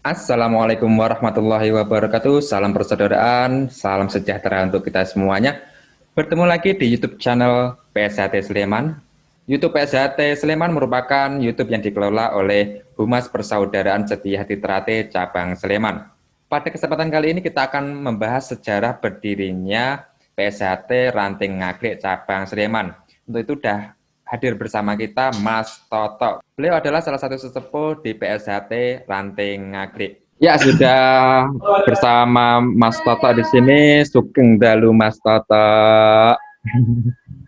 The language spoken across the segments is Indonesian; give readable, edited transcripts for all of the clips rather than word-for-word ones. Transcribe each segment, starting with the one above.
Assalamualaikum warahmatullahi wabarakatuh. Salam persaudaraan, salam sejahtera untuk kita semuanya. Bertemu lagi di YouTube channel PSHT Sleman. YouTube PSHT Sleman merupakan YouTube yang dikelola oleh Humas Persaudaraan Setia Hati Trate Cabang Sleman. Pada kesempatan kali ini kita akan membahas sejarah berdirinya PSHT Ranting Ngaglik Cabang Sleman. Untuk itu sudah hadir bersama kita Mas Toto. Beliau adalah salah satu sesepuh di PSHT Ranting Ngaglik. Ya, sudah bersama Mas Toto di sini. Sugeng Dalu Mas Toto.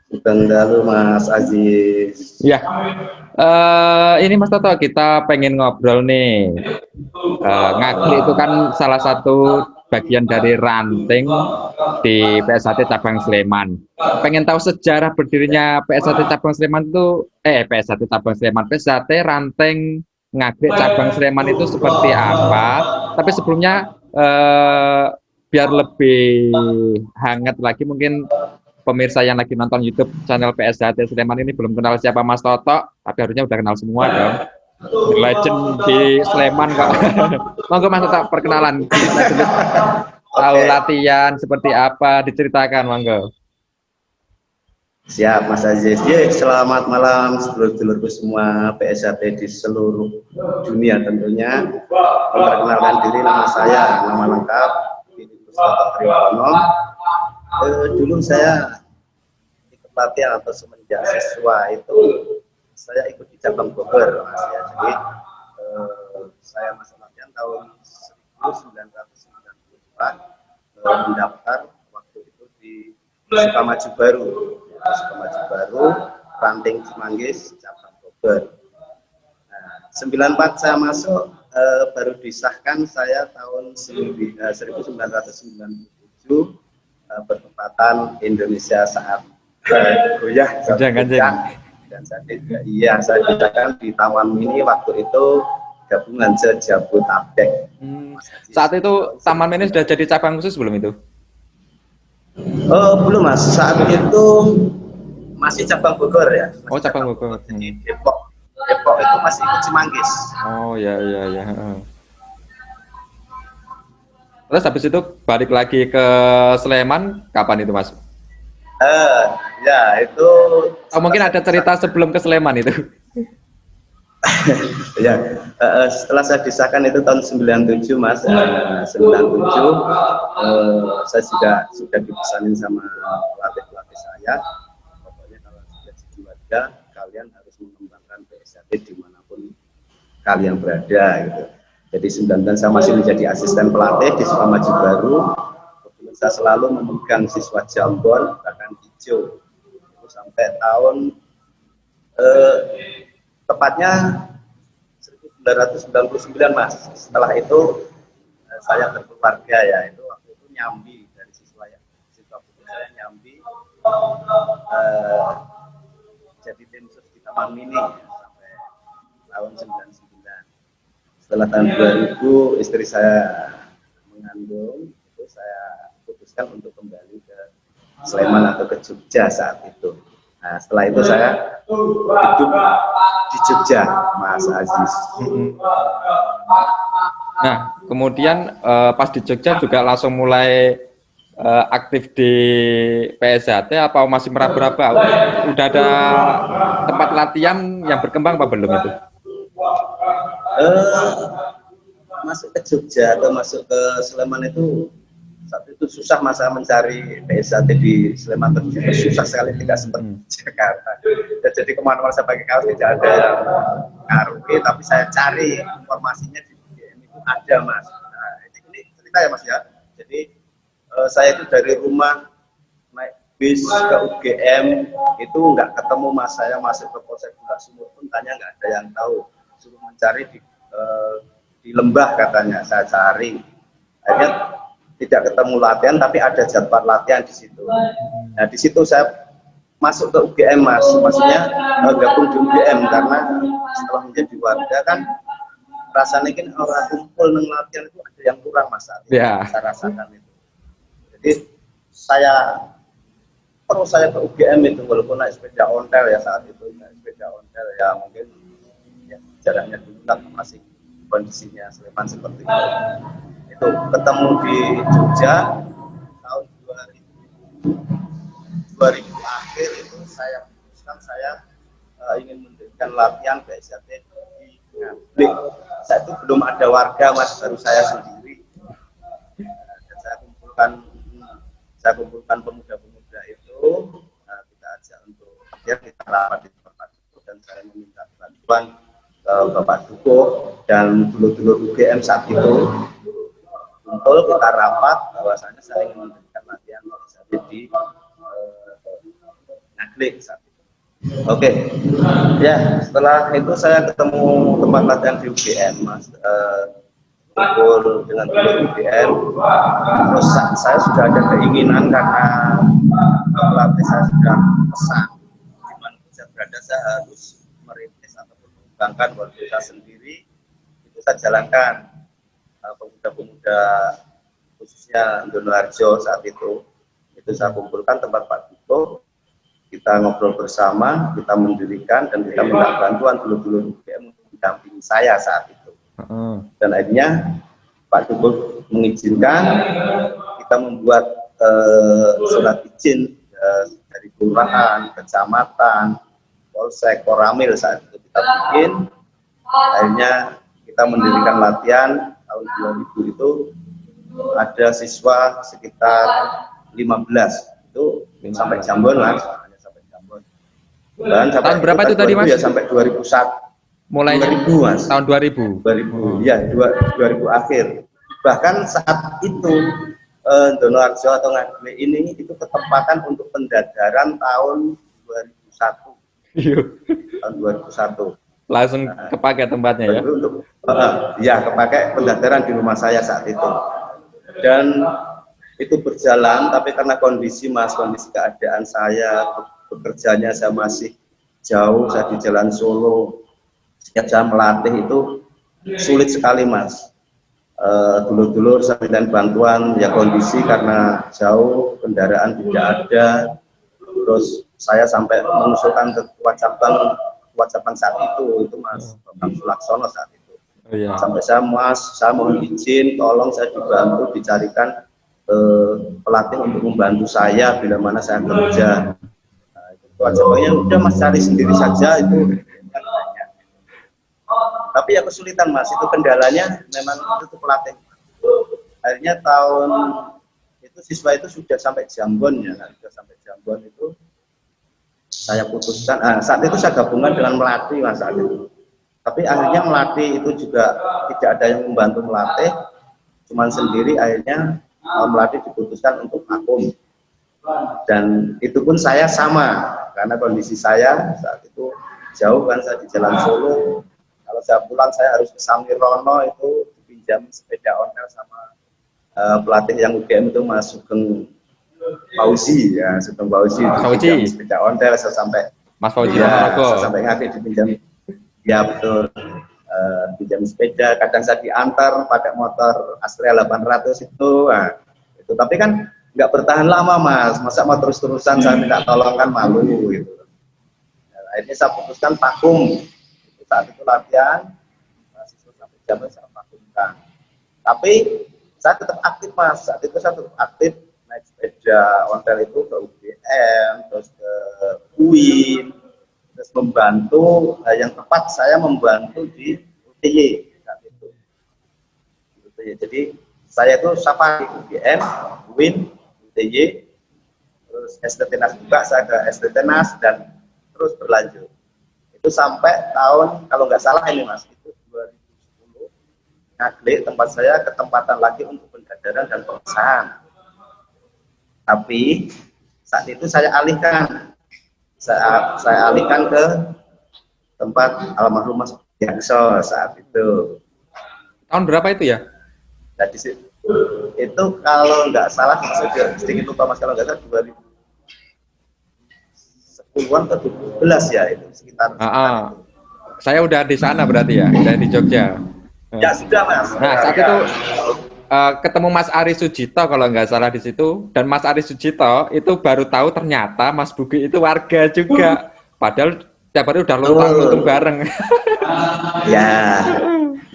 Sugeng Dalu Mas Aziz. Ya, ini Mas Toto, kita pengen ngobrol nih. Ngaglik itu kan salah satu bagian dari ranting di PSHT Cabang Sleman. Pengen tahu sejarah berdirinya PSHT Cabang Sleman itu, PSHT Cabang Sleman, PSHT Ranting Ngaglik Cabang Sleman itu seperti apa? Tapi sebelumnya, biar lebih hangat lagi, mungkin pemirsa yang lagi nonton YouTube channel PSHT Sleman ini belum kenal siapa Mas Toto, tapi harusnya udah kenal semua dong. Legend di Sleman kok. Monggo Mas Toto perkenalan. Gimana dulu? Tahu latihan seperti apa, diceritakan monggo. Siap Mas Aziz. Selamat malam sedulur-sedulurku semua PSHT di seluruh dunia tentunya. Memperkenalkan diri, nama saya, nama lengkap Toto Triwono. Dulu saya ikut latihan atau semenjak siswa itu saya ikut di cabang Bogor, Mas ya. Jadi saya masuk latihan tahun 1992, mendaftar waktu itu di Sukamaju Baru, Ranting Cimanggis, cabang Bogor. Nah, 94 saya masuk, baru disahkan saya tahun 1997, bertepatan Indonesia saat goyah dan saya disahkan di Taman Mini waktu itu gabungan Jabodetabek. Saat itu Taman Mini sudah jadi cabang khusus belum itu? Oh belum Mas, saat itu masih cabang Bogor ya. Oh, cabang Bogor. Jadi Depok itu masih ikut Cimanggis. Oh ya. Terus habis itu balik lagi ke Sleman kapan itu Mas? Ya itu. Oh, mungkin ada cerita sebelum ke Sleman itu. Ya, setelah saya disahkan itu tahun 97 Mas, 97 saya sudah dipesanin sama pelatih saya, pokoknya kalau sudah jadi warga kalian harus mengembangkan PSHT dimanapun kalian berada gitu. Jadi 99 saya masih menjadi asisten pelatih di Sukamaju Baru. Kemudian saya selalu memegang siswa Jambon bahkan hijau itu sampai tahun tepatnya 1999 Mas. Setelah itu saya berkeluarga ya, itu waktu itu nyambi dari siswa putri saya nyambi jadi tim sus di Taman Mini ya, sampai tahun 99. Setelah tahun 2000 istri saya mengandung, itu saya putuskan untuk kembali ke Sleman atau ke Jogja saat itu. Nah, setelah itu saya hidup di Jogja, Mas Aziz. Nah, kemudian pas di Jogja juga langsung mulai aktif di PSHT apa masih meraba-raba? Udah ada tempat latihan yang berkembang apa belum itu? Masuk ke Jogja atau masuk ke Sleman itu saat itu susah masa mencari PSHT di Sleman, susah sekali, tidak seperti Jakarta. Jadi kemana-mana saya pakai kaos tidak ada yang ngaruhi, tapi saya cari informasinya di UGM itu ada Mas. Nah, ini cerita ya Mas ya. Jadi saya itu dari rumah naik bis ke UGM itu nggak ketemu Mas, saya masuk ke Polsek Gula Sumur pun tanya nggak ada yang tahu, suruh mencari di lembah katanya, saya cari akhirnya tidak ketemu latihan tapi ada jadwal latihan di situ. Nah di situ saya masuk ke UGM Mas, maksudnya gabung di UGM karena setelah menjadi warga kan rasanya kan orang kumpul neng latihan itu ada yang kurang Mas saat itu, saya rasakan itu. Jadi saya ke UGM itu walaupun naik sepeda ontel ya saat itu, naik sepeda ontel ya mungkin ya, jaraknya dulu kan masih kondisinya Sleman seperti itu. Itu ketemu di Jogja tahun 2000 akhir itu saya putuskan saya ingin mendirikan latihan BSAT di Ngablik. Saat itu belum ada warga, Mas, baru saya sendiri. Dan saya kumpulkan pemuda-pemuda itu, kita ajak untuk kita rapat di tempat itu, dan saya meminta bantuan ke Bapak Duko dan dulur-dulur UGM saat itu. Kumpul, kita rapat bahwasanya saya ingin mendirikan latihan BSAT di Ngablik saat itu. Oke, ya setelah itu saya ketemu tempat latihan di UGM, Mas, kumpul dengan UGM. Terus saya sudah ada keinginan karena pelatih saya sudah pesan, di mana saya berada saya harus merintis ataupun mengembangkan warga sendiri. Itu saya jalankan pemuda-pemuda khususnya Donoharjo saat itu saya kumpulkan tempat Pak Duko. Kita ngobrol bersama, kita mendirikan dan kita minta bantuan dulu-dulu UGM untuk mendampingi saya saat itu. Dan akhirnya Pak Duko mengizinkan, kita membuat surat izin dari kelurahan, kecamatan, polsek, koramil saat itu kita bikin. Akhirnya kita mendirikan latihan tahun 2000 itu ada siswa sekitar 15 itu sampai Jambon, Mas. Dan tahun berapa itu tadi, Mas? Ya sampai 2001. Mulai 2000, Mas. Tahun 2000. 2000. Ya, 2000 akhir. Bahkan saat itu Donoharjo atau Ngablik ini itu ketempatan untuk pendadaran tahun 2001. Tahun 2001. Langsung kepakai tempatnya ya. Untuk ya kepakai pendadaran di rumah saya saat itu. Dan itu berjalan, tapi karena kondisi keadaan saya, bekerjanya saya masih jauh, saya di Jalan Solo. Setiap saya melatih itu sulit sekali, Mas. Dulur-dulur saya minta bantuan, ya kondisi karena jauh, kendaraan tidak ada. Terus saya sampai mengusulkan ke Cabang saat itu Mas Bambang Sulaksono saat itu. Oh, iya. Sampai saya mohon izin, tolong saya dibantu dicarikan pelatih untuk membantu saya bila mana saya kerja. Cabangnya udah Mas cari sendiri saja itu. Tapi ya kesulitan, Mas, itu kendalanya memang itu pelatih. Akhirnya tahun itu siswa itu sudah sampai Jambon ya, sudah sampai Jambon itu saya putuskan. Saat itu saya gabungan dengan Melati, Mas, saat itu. Tapi akhirnya Melati itu juga tidak ada yang membantu melatih, cuman sendiri. Akhirnya Melati diputuskan untuk vakum. Dan itu pun saya sama, karena kondisi saya saat itu jauh kan, saya di Jalan Solo. Kalau saya pulang saya harus ke Samirono, itu dipinjam sepeda ontel sama pelatih yang UGM itu Mas Sugeng Fauzi ya, Sugeng Fauzi dipinjam sepeda ontel saya sampai Mas Fauzi ya, saya sampai Ngablik dipinjam ya betul, pinjam sepeda, kadang saya diantar pakai motor Astrea 800 itu. Itu tapi kan nggak bertahan lama, Mas, masa mau terus-terusan saya minta tolong kan malu gitu. Akhirnya saya putuskan vakum. Saat itu latihan mahasiswa sampai jam saya vakumkan. Tapi saya tetap aktif, Mas. Saat itu saya tetap aktif naik sepeda ontel itu ke UGM, terus ke UIN, terus membantu. Yang tepat saya membantu di UTY saat itu. Jadi saya itu safari UGM, UIN, UTY, terus STTNAS juga, saya ke STTNAS dan terus berlanjut. Itu sampai tahun, kalau nggak salah ini, Mas, itu 2010 Ngablik tempat saya ketempatan lagi untuk pendadaran dan pengesahan. Tapi saat itu saya alihkan ke tempat almarhum Mas Yakso saat itu. Tahun berapa itu ya? Nah, di situ itu kalau nggak salah sedikit lupa, Mas, kalau nggak salah 2010-an ke 2012 ya, itu sekitar. Saya udah di sana berarti ya, udah di Jogja. Ya sudah, Mas. Nah, saat itu ketemu Mas Ari Sujito kalau nggak salah di situ, dan Mas Ari Sujito itu baru tahu ternyata Mas Bugi itu warga juga, padahal tiap hari udah luntang bareng. Ya,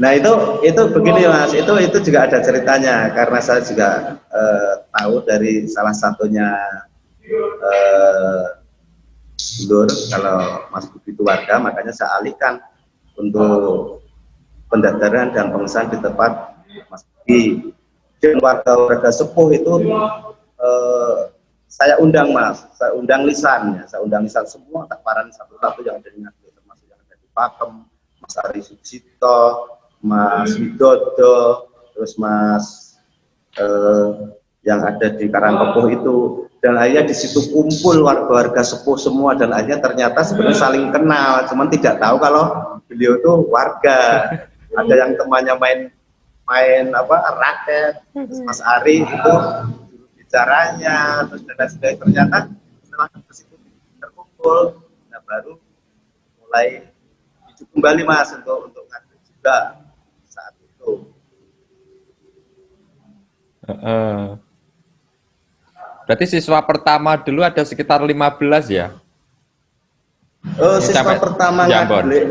Nah itu begini Mas, itu juga ada ceritanya karena saya juga tahu dari salah satunya Lur, kalau Mas Budi itu warga, makanya saya alihkan untuk pendaftaran dan pengesahan di tempat Mas Budi. Dan warga-warga sepuh itu saya undang Mas, saya undang lisan semua tak parani satu-satu yang ada di Ngagel, termasuk yang ada di Pakem, Mas Ari Sucipto, Mas Widodo, terus Mas yang ada di Karangkepuh itu, dan akhirnya di situ kumpul warga-warga sepuh semua, dan akhirnya ternyata sebenarnya saling kenal, cuman tidak tahu kalau beliau itu warga. Ada yang temannya main raket, terus Mas Ari itu juru bicaranya, terus dan sebagainya. Ternyata setelah ke situ terkumpul, nah baru mulai hidup kembali Mas untuk Ngagel juga saat itu. Berarti siswa pertama dulu ada sekitar 15 ya? Siswa pertama Ngagel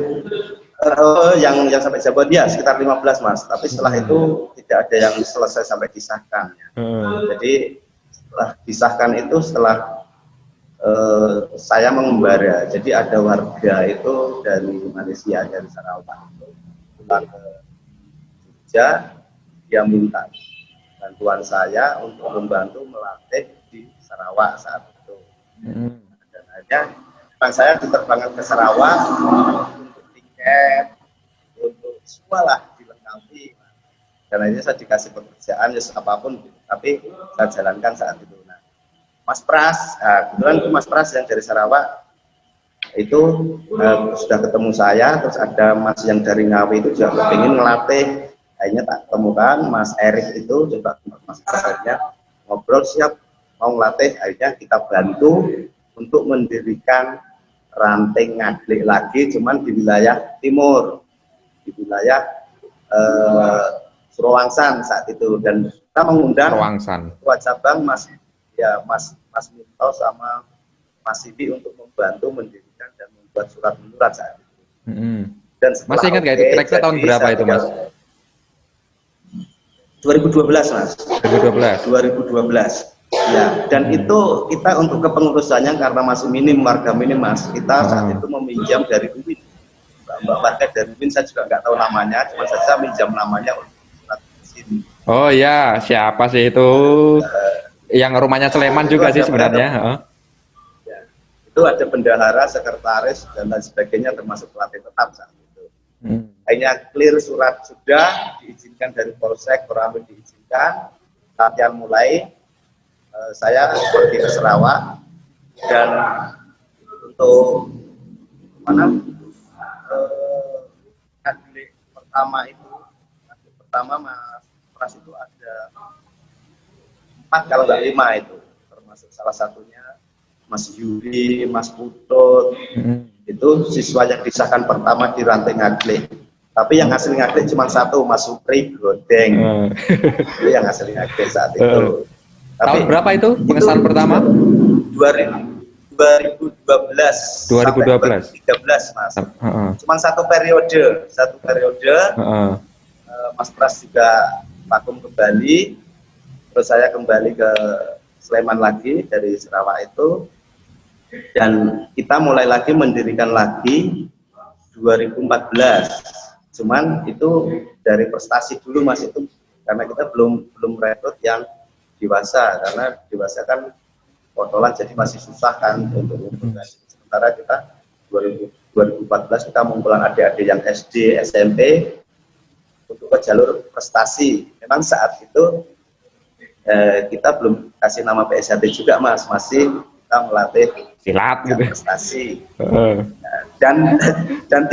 yang sampai Jambon ya sekitar 15 Mas, tapi setelah itu tidak ada yang selesai sampai disahkan ya. Jadi setelah disahkan itu setelah saya mengembara, jadi ada warga itu dari Malaysia, dari Sarawak itu pulang ke Jogja, dia minta bantuan saya untuk membantu melatih di Sarawak saat itu. Dan akhirnya saya diterbangkan ke Sarawak untuk tiket, untuk semua lah dilengkapi. Dan akhirnya saya dikasih pekerjaan ya apapun, tapi saya jalankan saat itu. Nah, Mas Pras, kebetulan Mas Pras yang dari Sarawak itu sudah ketemu saya, terus ada Mas yang dari Ngawi itu juga ingin ngelatih. Akhirnya tak temukan Mas Erik itu, coba Mas Erik ngobrol siap mau ngelatih, akhirnya kita bantu untuk mendirikan ranting Ngagel lagi, cuman di wilayah timur, di wilayah Surawangsan saat itu, dan kita mengundang Ketua Cabang Mas Minto sama Mas Sibi untuk membantu mendirikan dan membuat surat menyurat saat itu. Dan masih ingat nggak itu kira-kira tahun berapa itu Mas? 2012 Mas. 2012. Ya, dan itu kita untuk kepengurusannya karena masih minim, warga minim Mas. Kita saat itu meminjam dari UIN. Mbak warga dari UIN saya juga nggak tahu namanya, cuma saja minjam namanya untuk surat izin. Oh ya, siapa sih itu? Yang rumahnya Sleman juga sih sebenarnya. Ya, itu ada bendahara, sekretaris dan lain sebagainya, termasuk pelatih tetap saat itu. Hanya clear surat sudah diizinkan dari Polsek, Koramil diizinkan, latihan mulai. Saya pergi ke Sarawak dan untuk Ngagel pertama Mas Pras itu ada 4 kalau nggak 5 itu, termasuk salah satunya Mas Yuri, Mas Putut, itu siswa yang disahkan pertama di ranting Ngagel. Tapi yang asli Ngagel cuma satu, Mas Supri Godeng. Itu yang asli Ngagel saat itu. Tahun berapa itu pengesahan pertama? 2012. 2013 Mas. Cuma satu periode. Mas Pras juga vakum kembali, terus saya kembali ke Sleman lagi dari Sarawak itu, dan kita mulai lagi mendirikan lagi 2014. Cuman itu dari prestasi dulu Mas, itu karena kita belum rekrut yang dewasa, karena dewasa kan potolan jadi masih susah kan untuk ngumpulkan. Sementara kita 2014 kita mengumpulkan adik-adik yang SD, SMP untuk ke jalur prestasi. Memang saat itu kita belum kasih nama PSHT juga Mas, masih kita melatih silat gitu, prestasi. Dan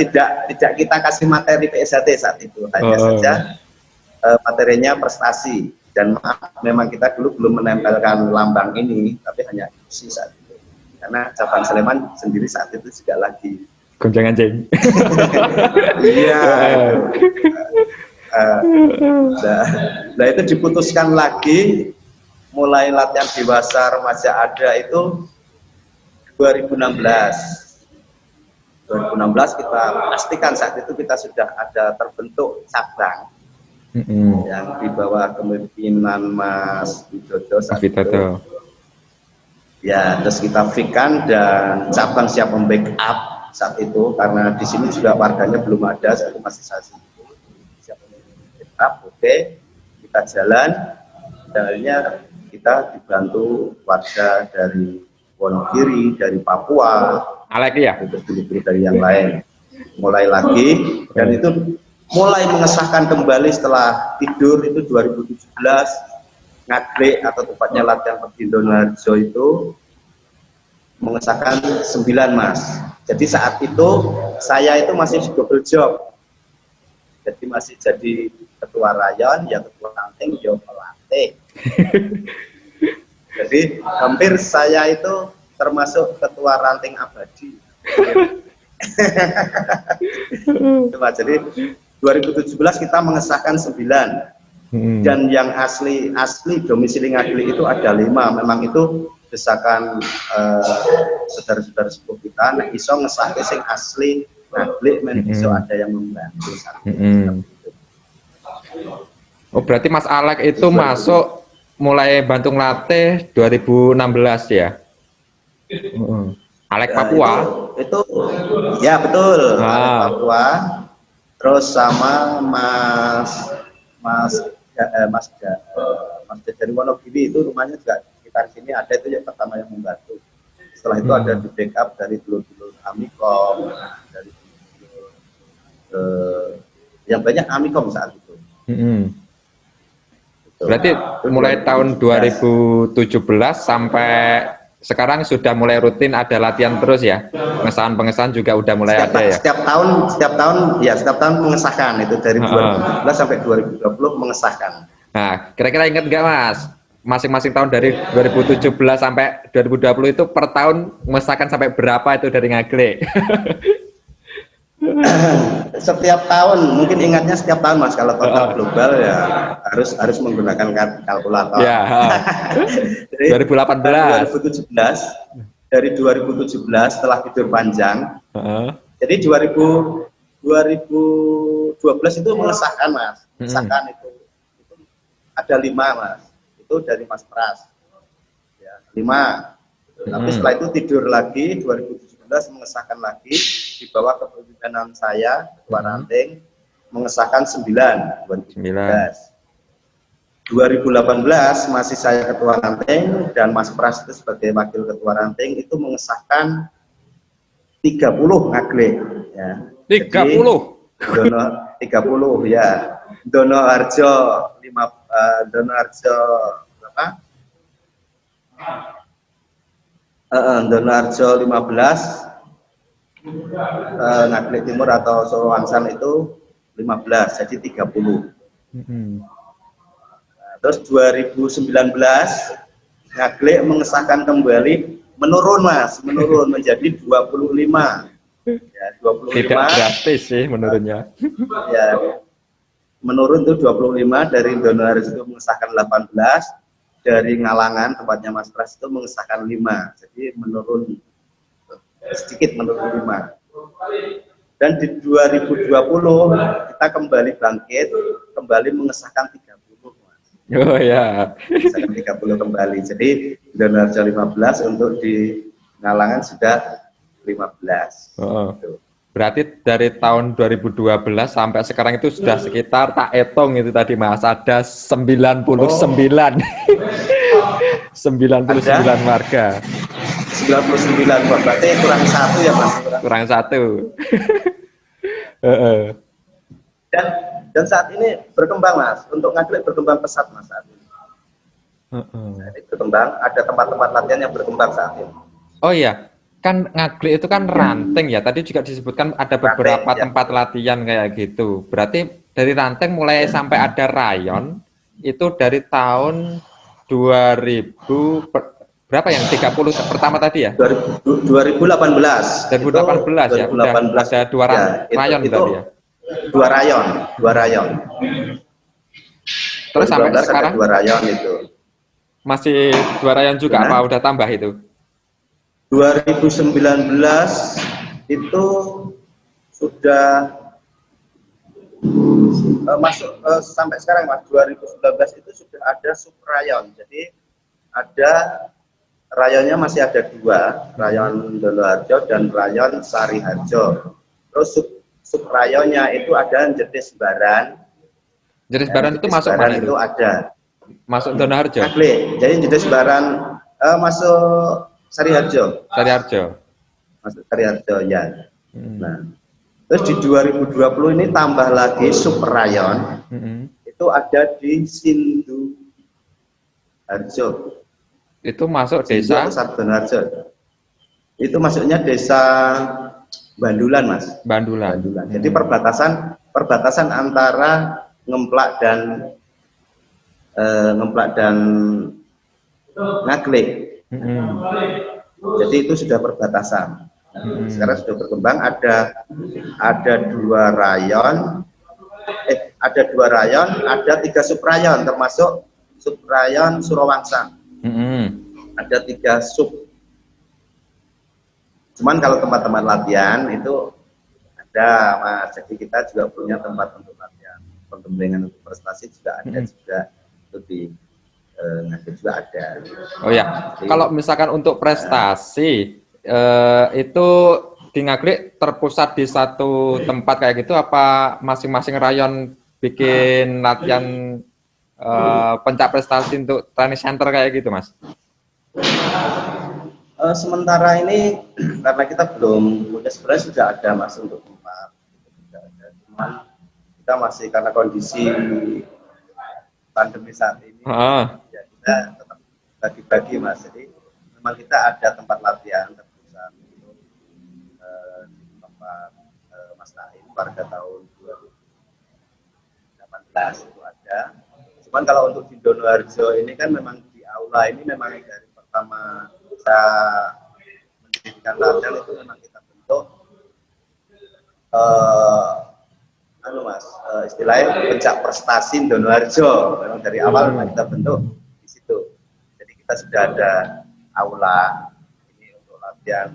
tidak kita kasih materi PSHT saat itu, hanya saja materinya prestasi. Dan memang kita dulu belum menempelkan lambang ini, tapi hanya isi saat itu. Karena cabang Sleman sendiri saat itu juga lagi gonjang anjing. Iya. Nah itu diputuskan lagi, mulai latihan dewasa remaja ada itu 2016. 2016 kita pastikan saat itu kita sudah ada terbentuk cabang yang di bawah kepemimpinan Mas Widodo saat itu. Ya, terus kita fix-kan dan cabang siap membackup saat itu karena di sini juga warganya belum ada, saat itu masih saya sendiri. Siap membackup, oke, kita jalan. Dan akhirnya kita dibantu warga dari Wonogiri, dari Papua, lagi ya, guru-guru dari yang lain. Mulai lagi dan itu mulai mengesahkan kembali setelah tidur itu 2017. Ngaglek atau tepatnya latihan pergi Donoharjo itu mengesahkan 9 Mas. Jadi saat itu saya itu masih double job. Jadi masih jadi ketua rayon, ya ketua ranting, ya pelatih. Jadi hampir saya itu termasuk ketua ranting abadi. Jadi 2017 kita mengesahkan 9. Dan yang asli domisili Ngaglek itu ada 5. Memang itu desakan saudara-saudara sepuh kita. Nah, iso ngesahke sing asli Ngaglek, men iso ada yang membantu. Oh, berarti Mas Alek itu masuk mulai bantu ngelatih 2016 ya? Alek Papua? Itu ya betul. Alek Papua. Terus sama Mas dari Wonogiri itu rumahnya juga sekitar sini ada, itu yang pertama yang membantu. Setelah itu ada di backup dari dulur-dulur Amikom, dari yang banyak Amikom saat itu. Berarti mulai tahun 2017 sampai sekarang sudah mulai rutin ada latihan terus ya? Pengesahan juga udah mulai ada ya? Setiap tahun mengesahkan itu dari 2017 sampai 2020 mengesahkan. Nah, kira-kira ingat nggak Mas? Masing-masing tahun dari 2017 sampai 2020 itu per tahun mengesahkan sampai berapa itu dari Ngaglek? Setiap tahun, mungkin ingatnya setiap tahun Mas. Kalau total global ya harus menggunakan kalkulator. Ya. 2017 dari 2017 setelah tidur panjang. Jadi 2012 itu mengesahkan Mas. Mengesahkan itu ada 5 Mas. Itu dari Mas Pras. Ya, 5. Tapi setelah itu tidur lagi 2017 mengesahkan lagi di bawah kepemimpinan saya ketua ranting mengesahkan 9 2019. 2018 masih saya ketua ranting dan Mas Pras itu sebagai wakil ketua ranting itu mengesahkan 30 Ngaglek ya. 30. Dono 30 ya. Donoharjo 5 Donoharjo berapa? Donoharjo 15, Ngaglek Timur atau Solo Wangsan itu 15, jadi 30. Terus 2019 Ngaglek mengesahkan kembali menurun Mas, menurun menjadi 25. Ya, 25. Tidak drastis sih menurunnya. Ya, menurun tuh 25 dari Donoharjo itu mengesahkan 18, dari Ngalangan tempatnya Mas Pras itu mengesahkan 5. Jadi menurun sedikit, menurun 5. Dan di 2020 kita kembali bangkit, kembali mengesahkan 30. Oh ya. Mengesahkan 30 kembali. Jadi Donoharjo 15, untuk di Ngalangan sudah 15. Berarti dari tahun 2012 sampai sekarang itu sudah sekitar, tak hitung itu tadi Mas, ada 99. 99 warga. 99, berarti kurang 1 ya Mas? Kurang 1. Dan saat ini berkembang Mas, untuk Ngaglek berkembang pesat Mas saat ini. Jadi berkembang, ada tempat-tempat latihan yang berkembang saat ini. Oh iya, kan Ngaglek itu kan ranting ya, tadi juga disebutkan ada beberapa tempat latihan kayak gitu. Berarti dari ranting mulai sampai ada rayon itu dari tahun 2000 berapa yang 30 pertama tadi ya? 2018 ya, udah ada 2 rayon berarti ya? 2 rayon. Terus sampai sekarang 2 rayon itu. Masih 2 rayon juga apa udah tambah itu? 2019 itu sudah masuk sampai sekarang Mas 2019 itu sudah ada subrayon. Jadi ada rayonnya masih ada dua, rayon Donoharjo dan rayon Sariharjo. Terus subrayonnya itu ada Jetis Baran. Jetis Baran itu masuk mana itu? Ada. Masuk Donoharjo. Jadi Jetis Baran masuk Sariharjo. Sariharjo. Masuk Sariharjo ya. Nah, terus di 2020 ini tambah lagi subrayon. Itu ada di Sindu Harjo. Itu masuk desa Donoharjo. Itu masuknya desa Bandulan, Mas. Bandulan. Jadi perbatasan antara Ngemplak dan Ngaglik. Jadi itu sudah perbatasan. Sekarang sudah berkembang, ada dua rayon, ada 3 subrayon termasuk subrayon Surawangsa. Ada 3 sub. Cuman kalau tempat-tempat latihan itu ada, Mas. Jadi kita juga punya tempat untuk latihan. Pengembangan untuk prestasi juga ada juga itu di Ngaglik juga ada. Oh ya, jadi, kalau misalkan untuk prestasi itu di Ngaglik terpusat di satu tempat kayak gitu, apa masing-masing rayon bikin latihan pencak prestasi untuk training center kayak gitu, Mas? Sementara ini karena kita belum punya, sebenarnya sudah ada, Mas, untuk tempat. Sudah ada. Cuman kita masih karena kondisi pandemi saat ini, ya kita tetap bagi-bagi, Mas. Jadi memang kita ada tempat latihan terpusat untuk di tempat Mas Naim pada tahun 2018 itu ada. Cuman kalau untuk di Donoharjo ini kan memang di aula ini memang dari pertama kita mendirikan latihan itu memang kita bentuk Mas, istilahnya pencak prestasi Donoharjo. Memang dari awal memang kita bentuk di situ. Jadi kita sudah ada aula ini untuk latihan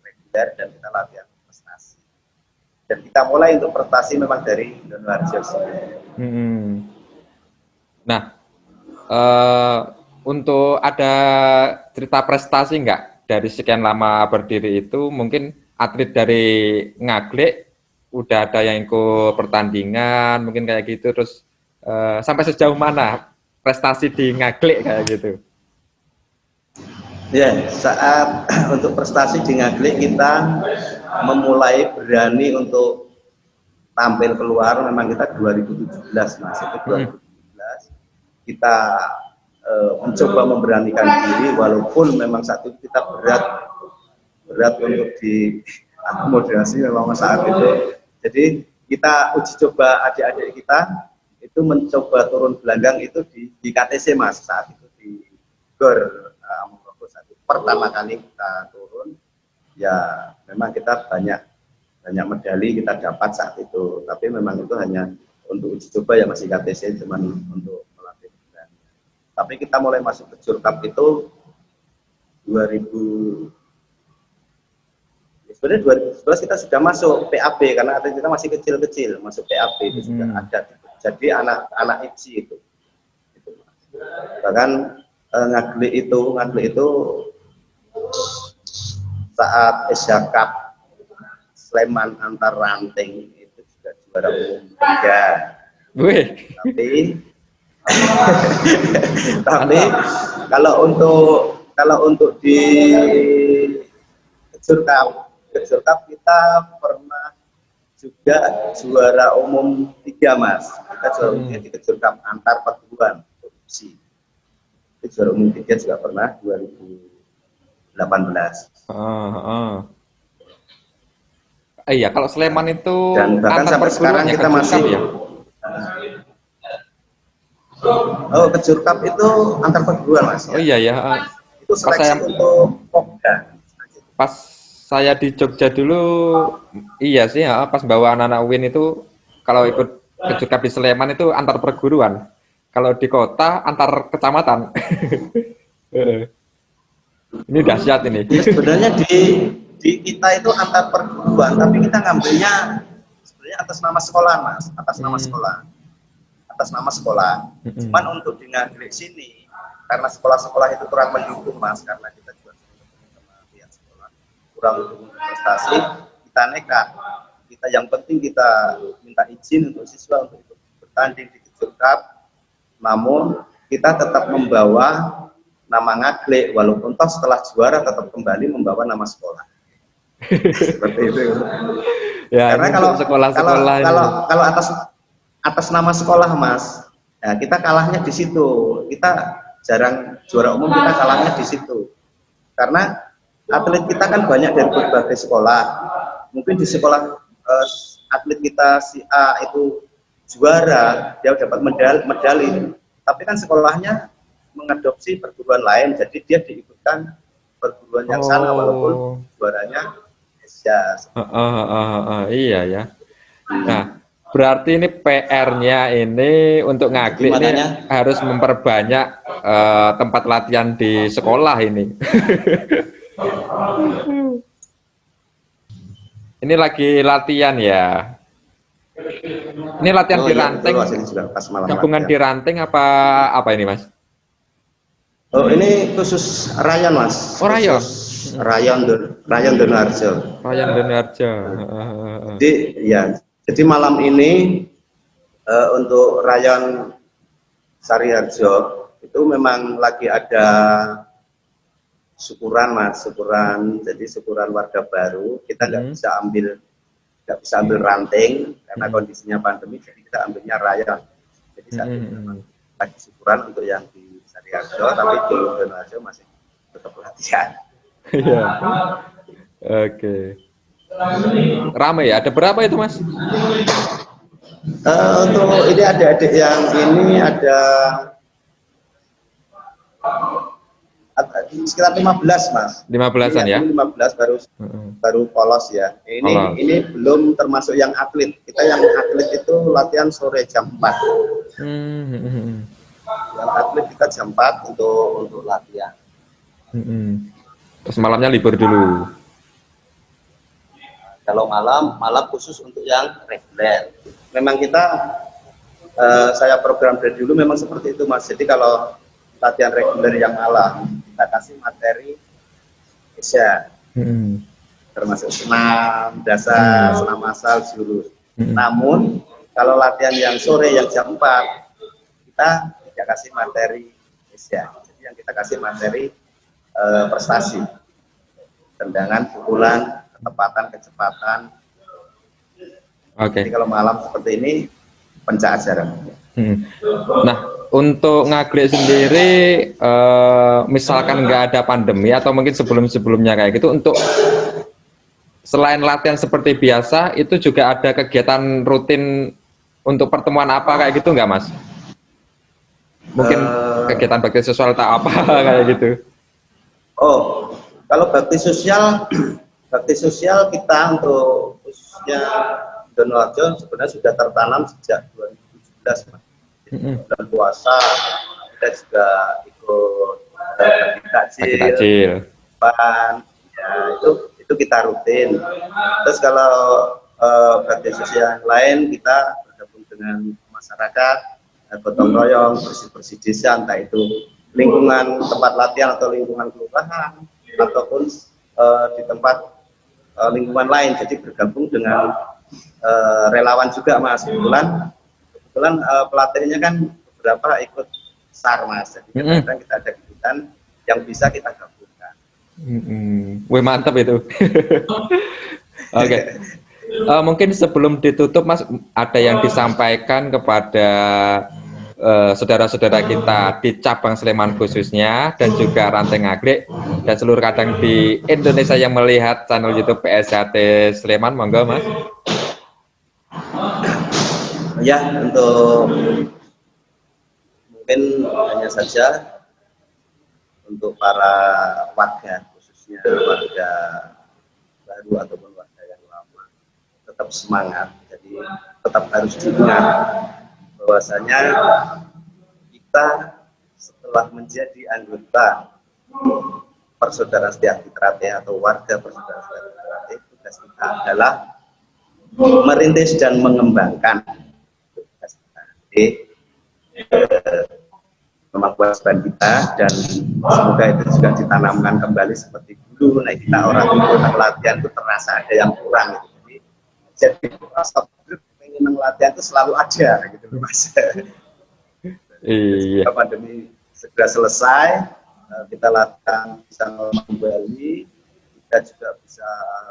reguler dan kita latihan prestasi. Dan kita mulai untuk prestasi memang dari Donoharjo sendiri. Nah, untuk ada cerita prestasi enggak dari sekian lama berdiri itu? Mungkin atlet dari Ngaglik udah ada yang ikut pertandingan, mungkin kayak gitu. Terus sampai sejauh mana prestasi di Ngaglik kayak gitu? Ya, saat untuk prestasi di Ngaglik kita memulai berani untuk tampil keluar memang kita 2017, Mas. Itu 2017 kita mencoba memberanikan diri, walaupun memang saat itu kita berat untuk diakomodasi memang saat itu. Jadi kita uji coba adik-adik kita itu mencoba turun gelanggang itu di KTC, Mas. Saat itu di GOR pertama kali kita turun, ya memang kita banyak medali kita dapat saat itu. Tapi memang itu hanya untuk uji coba ya, masih KTC, cuman untuk melatih. Tapi kita mulai masuk ke Jurkap itu 2011 kita sudah masuk PAB karena atlet kita masih kecil-kecil, masuk PAB itu sudah ada. Jadi anak IPSI itu. Bahkan Ngaglik itu saat Asia Cup Sleman antar ranting itu juga juara umum 3. Tapi kalau untuk di Kejur Cup kita pernah juga juara umum 3, Mas. Kita juara umum 3 di Kejur Cup antar perguruan produksi. Itu juara umum 3 juga pernah 2018. Iya, kalau Sleman itu dan bahkan sampai sekarang kita masih ya. Kejur Cup itu antar perguruan, Mas. Oh iya ya. Itu seleksi untuk Popda. Pas saya di Jogja dulu, iya sih ya, pas bawa anak-anak Win itu kalau ikut Kejur Cup di Sleman itu antar perguruan. Kalau di kota antar kecamatan. Ini dahsyat ini. Ya, sebenarnya di kita itu antar perguruan, tapi kita ngambilnya sebenarnya atas nama sekolah mas, atas nama sekolah, atas nama sekolah. Cuman untuk di Nagrek sini, karena sekolah-sekolah itu kurang mendukung mas, karena kita juga sama pihak sekolah kurang mendukung prestasi, kita nekat. Kita yang penting kita minta izin untuk siswa untuk ikut bertanding di Kejur Cup, namun kita tetap membawa nama Nagrek, walaupun toh setelah juara tetap kembali membawa nama sekolah. Seperti itu. Ya, karena kalau atas nama sekolah mas, ya kita kalahnya di situ. Kita jarang juara umum, kita kalahnya di situ. Karena atlet kita kan banyak dari berbagai sekolah. Mungkin di sekolah atlet kita si A itu juara, dia dapat medali. Tapi kan sekolahnya mengadopsi perguruan lain, jadi dia diikutkan perguruan yang sana walaupun juaranya Asia. Iya ya. Nah, berarti ini PR-nya ini untuk Nagrek ini harus memperbanyak tempat latihan di sekolah ini. Ini lagi latihan ya. Ini latihan di ranting. Gabungan di ranting apa ini mas? Oh ini khusus rayon mas. Oh rayon. Rayon Donoharjo. Rayon Donoharjo. Jadi malam ini untuk rayon Sariharjo itu memang lagi ada syukuran mas, syukuran. Jadi syukuran warga baru. Kita nggak bisa ambil ranting karena kondisinya pandemi. Jadi kita ambilnya rayon. Jadi saat ini memang lagi syukuran untuk yang di Sariharjo, tapi di Donoharjo masih tetap latihan. Iya. Oke. Ramai ya? Ada berapa itu mas? Untuk ini adik-adik yang ini ada sekitar 15 mas. 15-an ya? 15 baru polos ya. Ini belum termasuk yang atlet. Kita yang atlet itu latihan sore jam 4. Yang atlet kita jam 4 untuk latihan. Terus malamnya libur dulu. Kalau malam khusus untuk yang reguler. Memang kita saya program dari dulu memang seperti itu mas. Jadi kalau latihan reguler yang malam kita kasih materi Asia, termasuk senam dasar, senam asal, jurus. Namun kalau latihan yang sore yang jam 4 kita tidak kasih materi Asia. Jadi yang kita kasih materi prestasi, tendangan, pukulan, ketepatan, kecepatan. Jadi kalau malam seperti ini pencak ajaran. Nah, untuk Nagrek sendiri, misalkan nggak ada pandemi atau mungkin sebelum-sebelumnya kayak gitu, untuk selain latihan seperti biasa, itu juga ada kegiatan rutin untuk pertemuan apa kayak gitu nggak mas? Mungkin kegiatan bakti sosial atau apa kayak gitu? Oh, kalau bakti sosial kita untuk khususnya Donoharjo sebenarnya sudah tertanam sejak 2017 mas. Bulan puasa kita juga ikut bagi takjil, ya itu kita rutin. Terus kalau bakti sosial yang lain kita bergabung dengan masyarakat, gotong royong, bersih-bersih desa, entah itu lingkungan tempat latihan atau lingkungan kelurahan ataupun di tempat lingkungan lain. Jadi bergabung dengan relawan juga mas. Kebetulan pelatihnya kan beberapa ikut SAR mas. Jadi kadang-kadang kita ada kegiatan yang bisa kita gabungkan. Wih mantap itu. Oke. Mungkin sebelum ditutup mas, ada yang disampaikan kepada saudara-saudara kita di cabang Sleman khususnya dan juga ranting Nagrek dan seluruh kadang di Indonesia yang melihat channel YouTube PSHT Sleman, monggo mas. Ya, untuk mungkin hanya saja untuk para warga khususnya warga baru ataupun warga yang lama tetap semangat. Jadi tetap harus diingat bahwasanya kita setelah menjadi anggota Persaudaraan Setia Trate atau warga Persaudaraan Setia Trate, tugas kita adalah merintis dan mengembangkan. Tugas kita. Jadi, memang kewajiban kita, dan semoga itu juga ditanamkan kembali seperti dulu. Nah, kita orang tua latihan itu terasa ada yang kurang. Jadi rasa pengen latihan itu selalu ada, gitu Mas. Iya. Pandemi segera selesai, kita latihan bisa normal kembali, kita juga bisa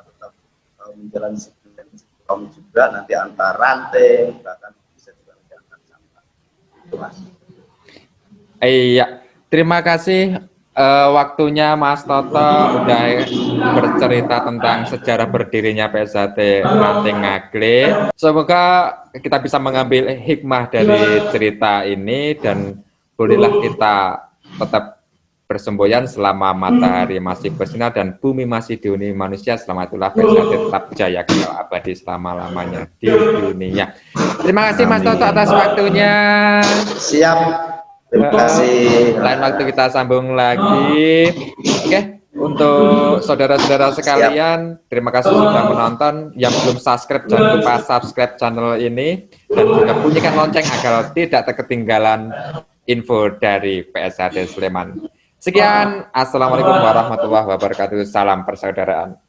tetap menjalani sebelum juga nanti antar ranting, bahkan bisa juga menjalankan sampah. Itu Mas. Iya, terima kasih waktunya Mas Toto udah bercerita tentang sejarah berdirinya PSHT Ranting Ngagle. Semoga kita bisa mengambil hikmah dari cerita ini, dan bolehlah kita tetap bersemboyan selama matahari masih bersinar dan bumi masih dihuni manusia. Selama itulah PSHT tetap jaya kekal abadi selama-lamanya di dunia. Terima kasih Mas Toto atas waktunya. Siap. Terima kasih. Lain waktu kita sambung lagi. Oke, untuk saudara-saudara sekalian, terima kasih sudah menonton. Yang belum subscribe, jangan lupa subscribe channel ini dan juga bunyikan lonceng agar tidak ketinggalan info dari PSHT Sleman. Sekian, assalamualaikum warahmatullahi wabarakatuh. Salam persaudaraan.